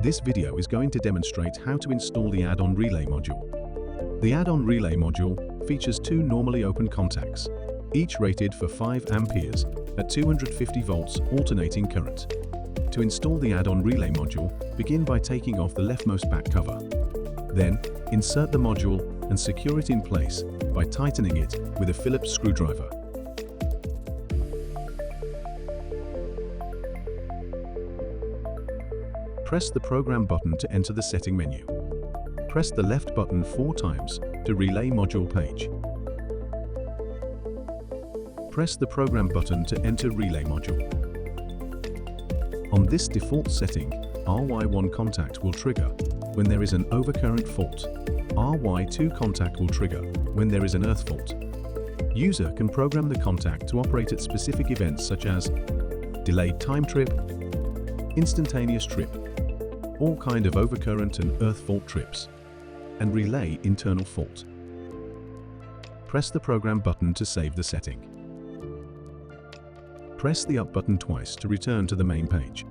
This video is going to demonstrate how to install the add-on relay module. The add-on relay module features two normally open contacts, each rated for 5 amperes at 250 volts alternating current. To install the add-on relay module, begin by taking off the leftmost back cover. Then, insert the module and secure it in place by tightening it with a Phillips screwdriver. Press the Program button to enter the setting menu. Press the left button 4 times to relay module page. Press the Program button to enter relay module. On this default setting, RY1 contact will trigger when there is an overcurrent fault. RY2 contact will trigger when there is an earth fault. User can program the contact to operate at specific events such as delayed time trip, instantaneous trip, all kind of overcurrent and earth fault trips, and relay internal fault. Press the Program button to save the setting. Press the Up button twice to return to the main page.